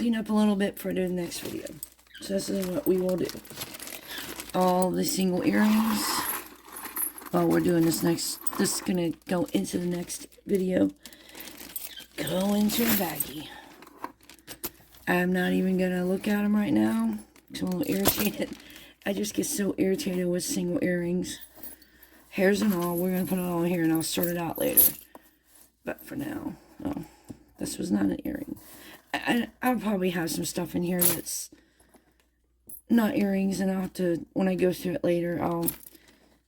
clean up a little bit for the next video. So this is what we will do. All the single earrings. While we're doing this next, this is going to go into the next video. Go into a baggie. I'm not even going to look at them right now, because I'm a little irritated. I just get so irritated with single earrings. Hairs and all, we're going to put it all here, and I'll sort it out later. But for now, oh, this was not an earring. I'll probably have some stuff in here that's not earrings, and I'll have to, when I go through it later, I'll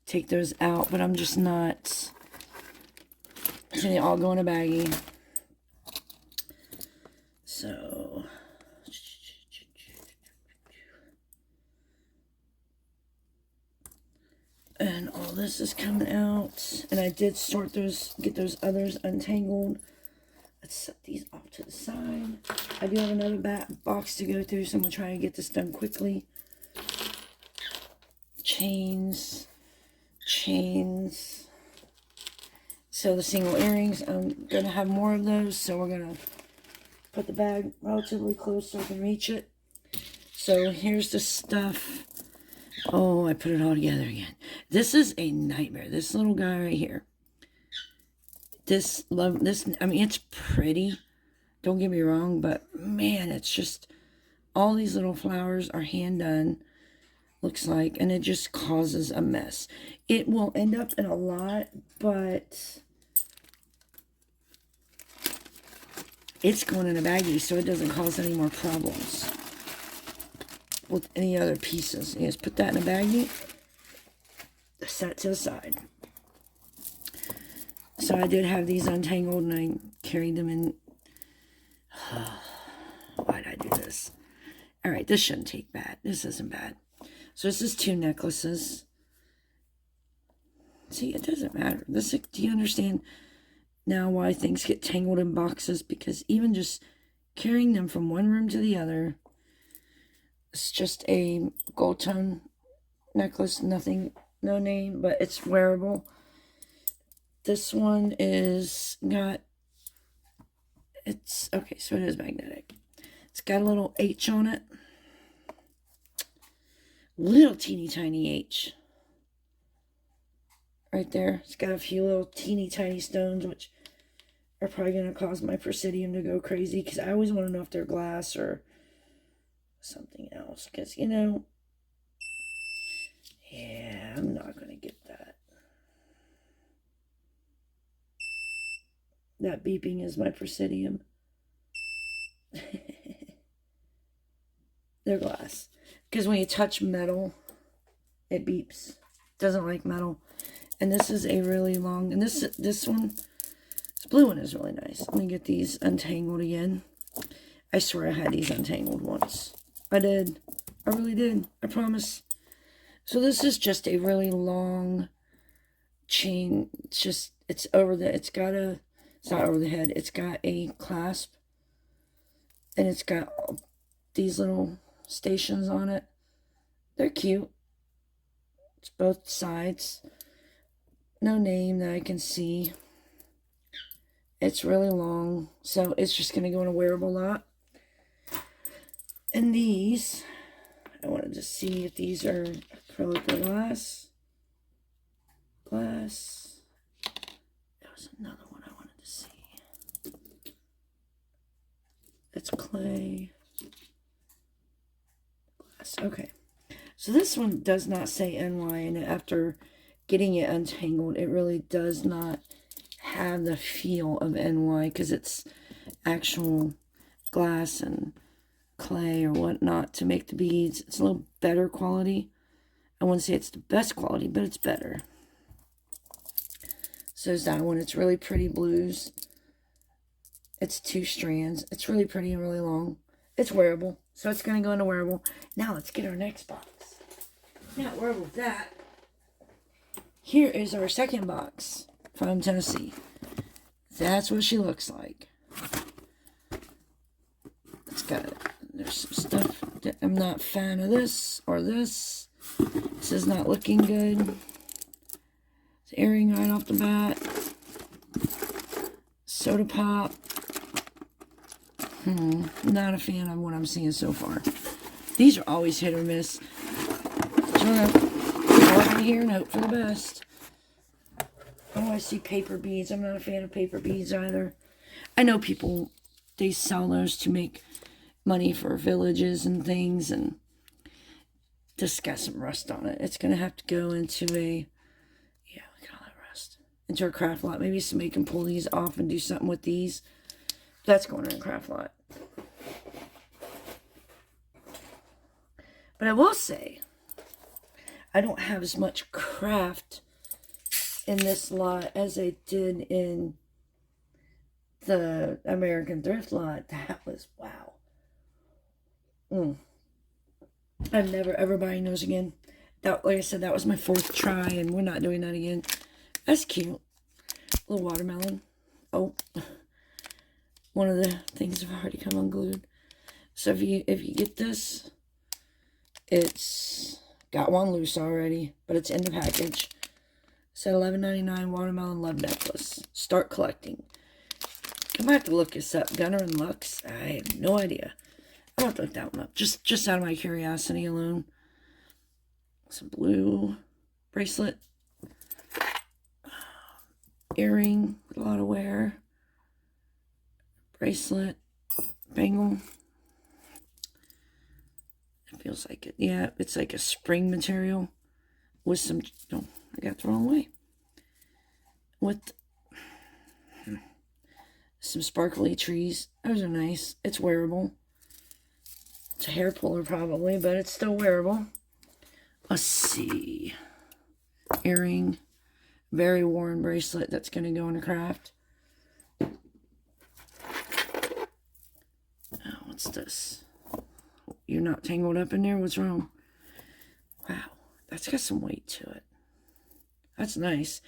take those out, but I'm just not, so they all go in a baggie. So, and all this is coming out, and I did sort those, get those others untangled. Let's set these off to the side. I do have another box to go through, so I'm going to try to get this done quickly. Chains. So the single earrings, I'm going to have more of those, so we're going to put the bag relatively close so I can reach it. So here's the stuff. Oh, I put it all together again. This is a nightmare. This little guy right here. I mean, it's pretty. Don't get me wrong, but man, it's just, all these little flowers are hand done, looks like, and it just causes a mess. It will end up in a lot, but it's going in a baggie, so it doesn't cause any more problems with any other pieces. You just put that in a baggie, set it to the side. So I did have these untangled, and I carried them in. Why did I do this? Alright, this shouldn't take bad. This isn't bad. So this is 2 necklaces. See, it doesn't matter. Do you understand now why things get tangled in boxes? Because even just carrying them from one room to the other, it's just a gold tone necklace. Nothing, no name, but it's wearable. This one is got, it's, okay, so it is magnetic. It's got a little H on it. Little teeny tiny H. Right there. It's got a few little teeny tiny stones, which are probably going to cause my Presidium to go crazy, because I always want to know if they're glass or something else. Because, you know, yeah, I'm not going to get that. That beeping is my Presidium. They're glass. Because when you touch metal, it beeps. It doesn't like metal. And this is a really long, and this one, this blue one is really nice. Let me get these untangled again. I swear I had these untangled once. I did. I really did. I promise. So this is just a really long chain. It's just, it's over the, it's got a, it's not over the head. It's got a clasp. And it's got these little stations on it. They're cute. It's both sides. No name that I can see. It's really long. So it's just going to go in a wearable lot. And these, I wanted to see if these are acrylic or glass. Glass. There was another one I wanted to see. It's clay. Glass. Okay. So this one does not say NY, and after getting it untangled, it really does not have the feel of NY, because it's actual glass and clay or whatnot to make the beads. It's a little better quality. I wouldn't say it's the best quality, but it's better. So is that one. It's really pretty blues. It's 2 strands. It's really pretty and really long. It's wearable. So it's going to go into wearable. Now let's get our next box. Not wearable with that. Here is our second box from Tennessee. That's what she looks like. It's got, there's some stuff that I'm not a fan of this or this. This is not looking good. It's earring right off the bat. Soda pop. Not a fan of what I'm seeing so far. These are always hit or miss. So I'm going to go here and hope for the best. Oh, I see paper beads. I'm not a fan of paper beads either. I know people, they sell those to make money for villages and things, and this got some rust on it. It's going to have to go into a, yeah, look at all that rust. Into a craft lot. Maybe somebody can pull these off and do something with these. That's going in a craft lot. But I will say, I don't have as much craft in this lot as I did in the American Thrift lot. That was, wow. I'm never ever buying those again. That, like I said, that was my 4th try, and we're not doing that again. That's cute. Little watermelon. Oh, one of the things have already come unglued. So if you get this, it's got one loose already, but it's in the package. It said $11.99 watermelon love necklace. Start collecting. I might have to look this up. Gunnar and Lux. I have no idea. I'll have to look that one up. Just out of my curiosity alone. Some blue bracelet. Earring with a lot of wear. Bracelet. Bangle. It feels like it. Yeah, it's like a spring material. With some... Oh, I got the wrong way. With some sparkly trees. Those are nice. It's wearable. It's a hair puller probably, but it's still wearable. Let's see. Earring. Very worn bracelet that's going to go in a craft. Oh, what's this? You're not tangled up in there? What's wrong? Wow. That's got some weight to it. That's nice.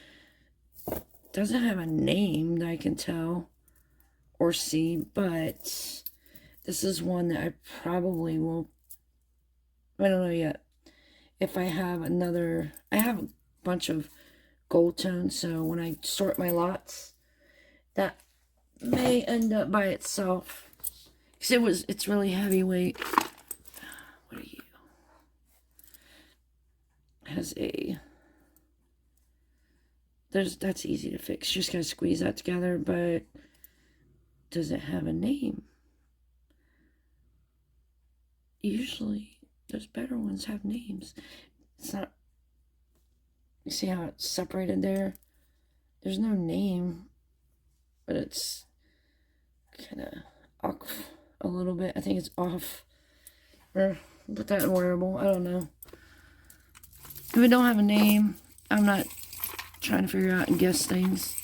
Doesn't have a name that I can tell or see, but this is one that I probably will, I don't know yet. If I have another, I have a bunch of gold tones, so when I sort my lots, that may end up by itself. Because it's really heavyweight. What are you? Has a, that's easy to fix. You just gotta squeeze that together, but does it have a name? Usually, those better ones have names. It's not, you see how it's separated there? There's no name, but it's kind of off a little bit. I think it's off. Or put that in wearable. I don't know. If it don't have a name, I'm not trying to figure out and guess things.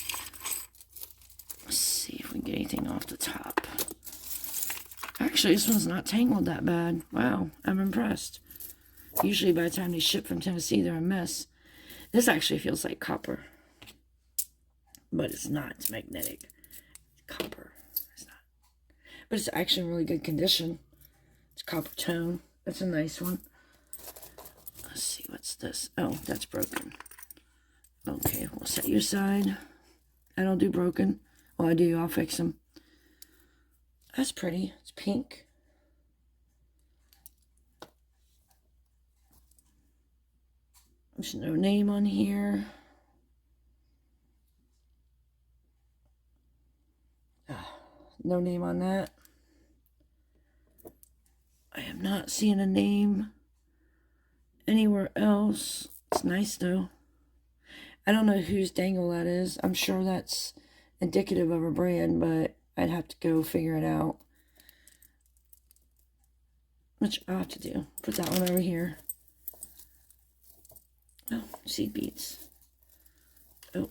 Let's see if we can get anything off the top. Actually, this one's not tangled that bad. Wow, I'm impressed. Usually by the time they ship from Tennessee, they're a mess. This actually feels like copper. But it's not. It's magnetic. It's copper. It's not. But it's actually in really good condition. It's copper tone. That's a nice one. Let's see. What's this? Oh, that's broken. Okay, we'll set you aside. I don't do broken. Well, I do. I'll fix them. That's pretty. It's pink. There's no name on here. No name on that. I am not seeing a name anywhere else. It's nice though. I don't know whose dangle that is. I'm sure that's indicative of a brand, but I'd have to go figure it out. Which I'll have to do. Put that one over here. Oh, seed beads. Oh.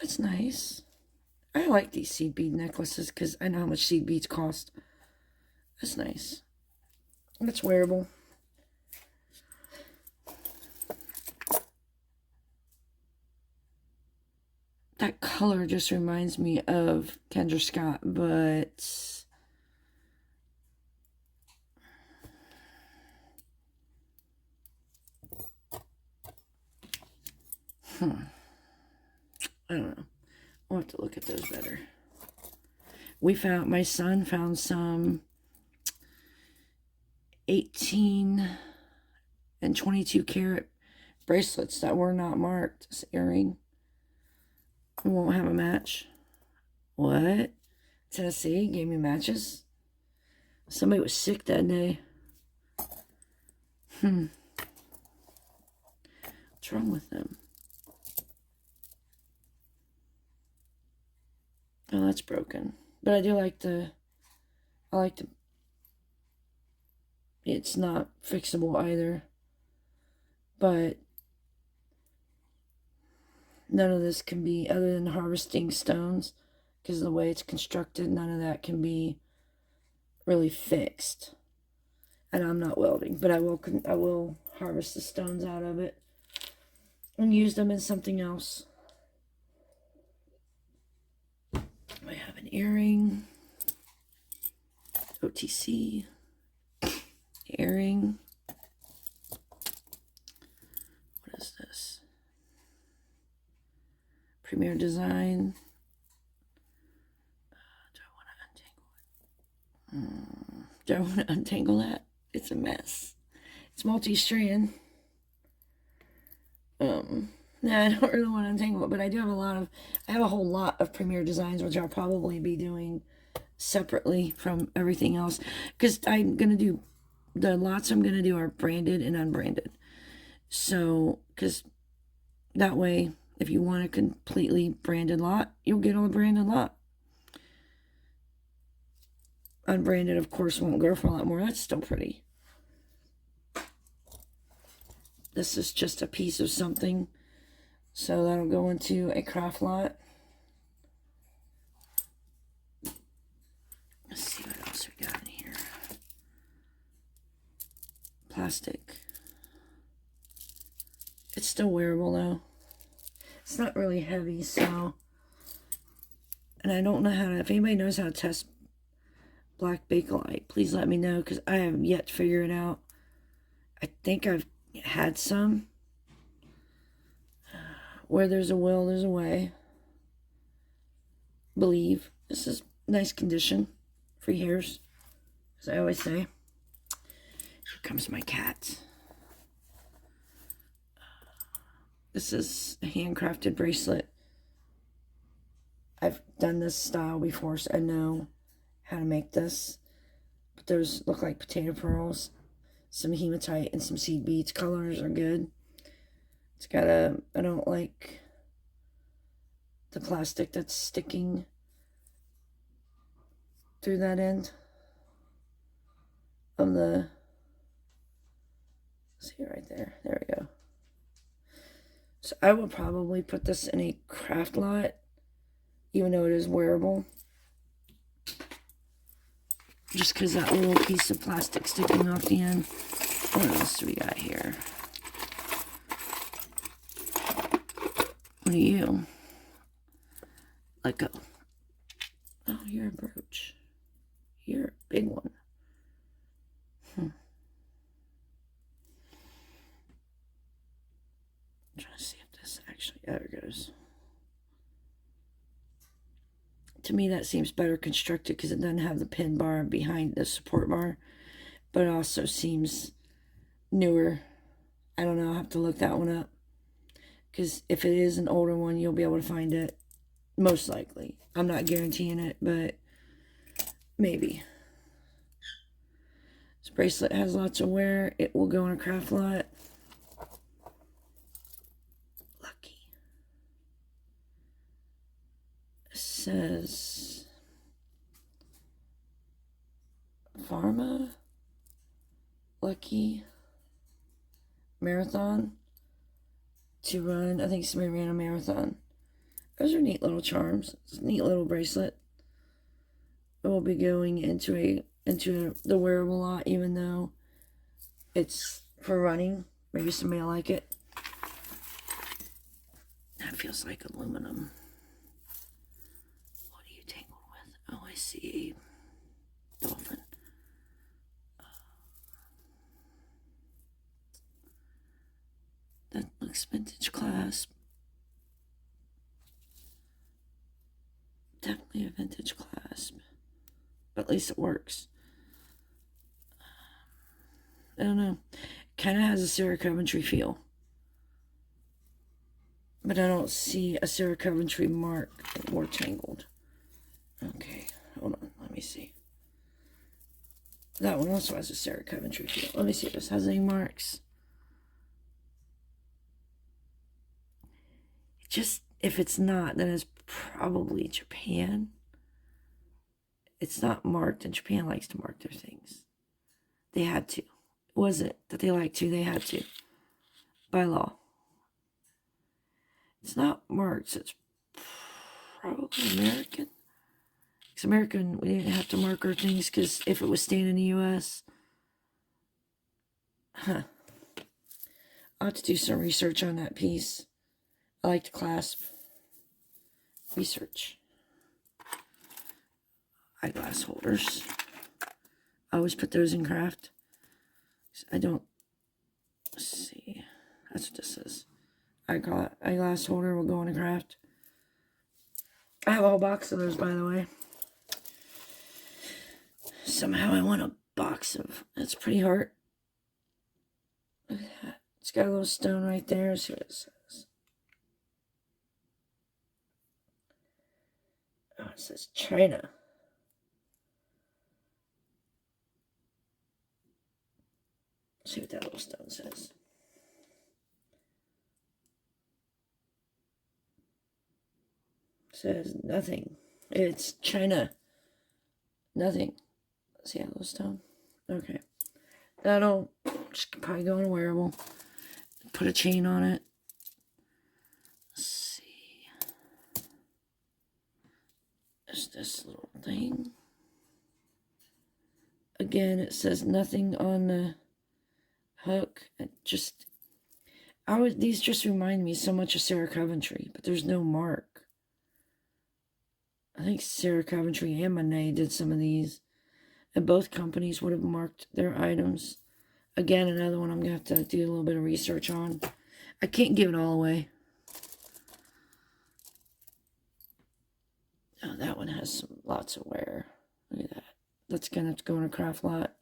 That's nice. I like these seed bead necklaces because I know how much seed beads cost. That's nice. That's wearable. That color just reminds me of Kendra Scott, but I don't know. I'll have to look at those better. My son found some 18 and 22 karat bracelets that were not marked. This earring. We won't have a match. What? Tennessee gave me matches? Somebody was sick that day. What's wrong with them? Oh, that's broken. But I do like it's not fixable either. But none of this can be, other than harvesting stones, because of the way it's constructed, none of that can be really fixed. And I'm not welding, but I will harvest the stones out of it and use them in something else. I have an earring, OTC earring. What is this? Premier Design. Do I want to untangle that? It's a mess. It's multi-strand. Nah, I don't really want to untangle it, but I do have I have a whole lot of Premier Designs, which I'll probably be doing separately from everything else. Because I'm going to do, the lots I'm going to do are branded and unbranded. So, because that way, if you want a completely branded lot, you'll get a branded lot. Unbranded, of course, won't go for a lot more. That's still pretty. This is just a piece of something. So that'll go into a craft lot. Let's see what else we got in here. Plastic. It's still wearable though. It's not really heavy, so. And I don't know how to, if anybody knows how to test black Bakelite, please let me know, because I have yet to figure it out. I think I've had some. Where there's a will, there's a way. Believe. This is nice condition. Free hairs, as I always say. Here comes my cat. This is a handcrafted bracelet. I've done this style before, so I know how to make this. But those look like potato pearls. Some hematite and some seed beads. Colors are good. It's got I don't like the plastic that's sticking through that end of the, see right there. There we go. So I will probably put this in a craft lot, even though it is wearable. Just because that little piece of plastic sticking off the end. What else do we got here? What are you? Let go. Oh, you're a brooch. You're a big one. I'm trying to see if this actually, there it goes. To me, that seems better constructed because it doesn't have the pin bar behind the support bar. But it also seems newer. I don't know. I'll have to look that one up. Because if it is an older one, you'll be able to find it. Most likely. I'm not guaranteeing it, but maybe. This bracelet has lots of wear. It will go in a craft lot. Lucky. It says Pharma Lucky Marathon to run. I think somebody ran a marathon. Those are neat little charms. It's a neat little bracelet. It will be going into the wearable lot, even though it's for running. Maybe somebody will like it. That feels like aluminum. What are you tangled with? Oh, I see a dolphin. That looks vintage clasp. definitely a vintage clasp. But at least it works. I don't know. Kind of has a Sarah Coventry feel. But I don't see a Sarah Coventry mark or tangled. Okay, hold on. Let me see. That one also has a Sarah Coventry feel. Let me see if this has any marks. Just, if it's not, then it's probably Japan. It's not marked, and Japan likes to mark their things. They had to. It wasn't that they like to, they had to. By law. It's not marked, so it's probably American. Because American, we didn't have to mark our things, because if it was staying in the U.S., I'll have to do some research on that piece. I like to clasp. Research. Eyeglass holders. I always put those in craft. I don't see. That's what this is. Eyeglass holder will go in a craft. I have a whole box of those, by the way. Somehow I want a box of. That's pretty hard. Look at that. It's got a little stone right there. Let's see what it says. Oh, it says China. Let's see what that little stone says. It says nothing. It's China. Nothing. See that little stone? Okay. That'll just probably go in a wearable. Put a chain on it. Let's see. There's this little thing. Again, it says nothing on the hook. It just, these just remind me so much of Sarah Coventry, but there's no mark. I think Sarah Coventry and Monet did some of these, and both companies would have marked their items. Again, another one I'm going to have to do a little bit of research on. I can't give it all away. Oh, that one has lots of wear. Look at that. That's going to have to go in a craft lot.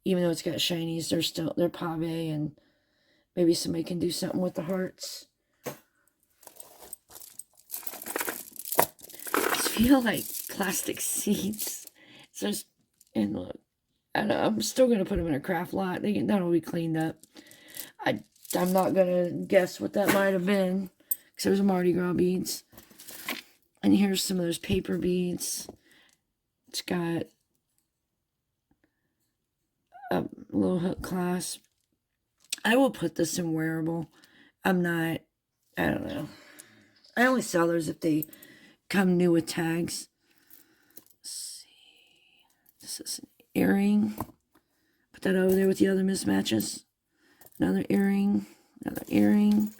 Even though it's got shinies, they're pave, and maybe somebody can do something with the hearts. These feel like plastic seeds. So, and look, I'm still going to put them in a craft lot. That'll be cleaned up. I'm not going to guess what that might have been, because those are Mardi Gras beads. And here's some of those paper beads. It's got a little hook clasp. I will put this in wearable. I don't know. I only sell those if they come new with tags. Let's see. This is an earring. Put that over there with the other mismatches. Another earring. Another earring.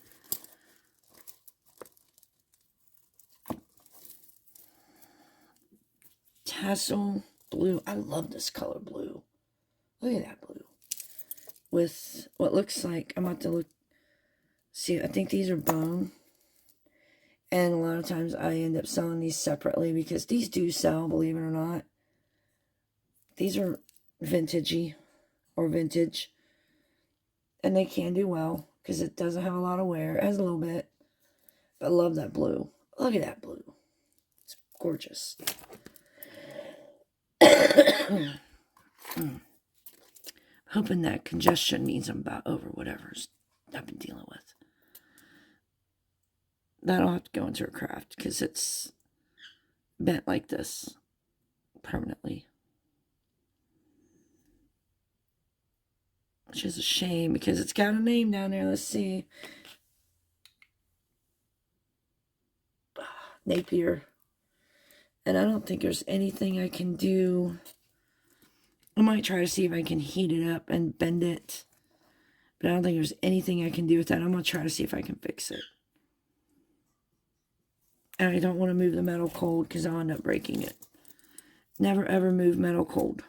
Tassel blue. I love this color blue. Look at that blue. With what looks like, I'm about to look. See, I think these are bone. And a lot of times I end up selling these separately because these do sell, believe it or not. These are vintagey or vintage. And they can do well because it doesn't have a lot of wear. It has a little bit. But I love that blue. Look at that blue. It's gorgeous. Hoping that congestion means I'm about over whatever I've been dealing with. That'll have to go into a craft because it's bent like this permanently. Which is a shame because it's got a name down there. Let's see. Napier. And I don't think there's anything I can do. I might try to see if I can heat it up and bend it. But I don't think there's anything I can do with that. I'm going to try to see if I can fix it. And I don't want to move the metal cold because I'll end up breaking it. Never ever move metal cold.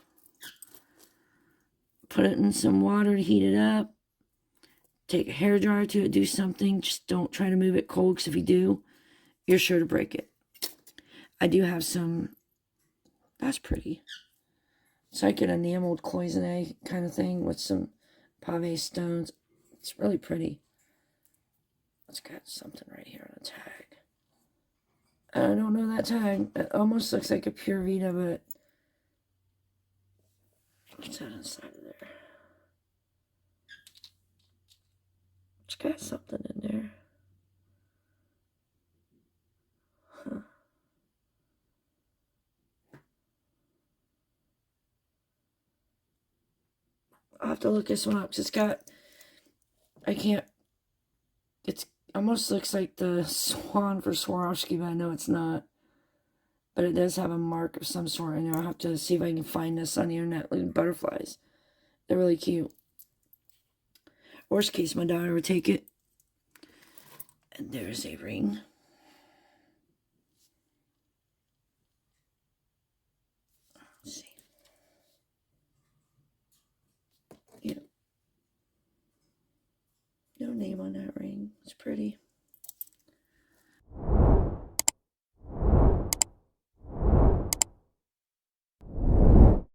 Put it in some water to heat it up. Take a hairdryer to it, do something. Just don't try to move it cold because if you do, you're sure to break it. I do have some, that's pretty. It's like an enameled cloisonne kind of thing with some pave stones. It's really pretty. It's got something right here on the tag. I don't know that tag. It almost looks like a Pure Vita, but what's that inside of there? It's got something in there. Huh. I'll have to look this one up because it's got, I can't, it's almost looks like the swan for Swarovski, but I know it's not. But it does have a mark of some sort in there. I'll have to see if I can find this on the internet. Like butterflies. They're really cute. Worst case, my daughter would take it. And there's a ring. Let's see. Yeah. No name on that ring. It's pretty.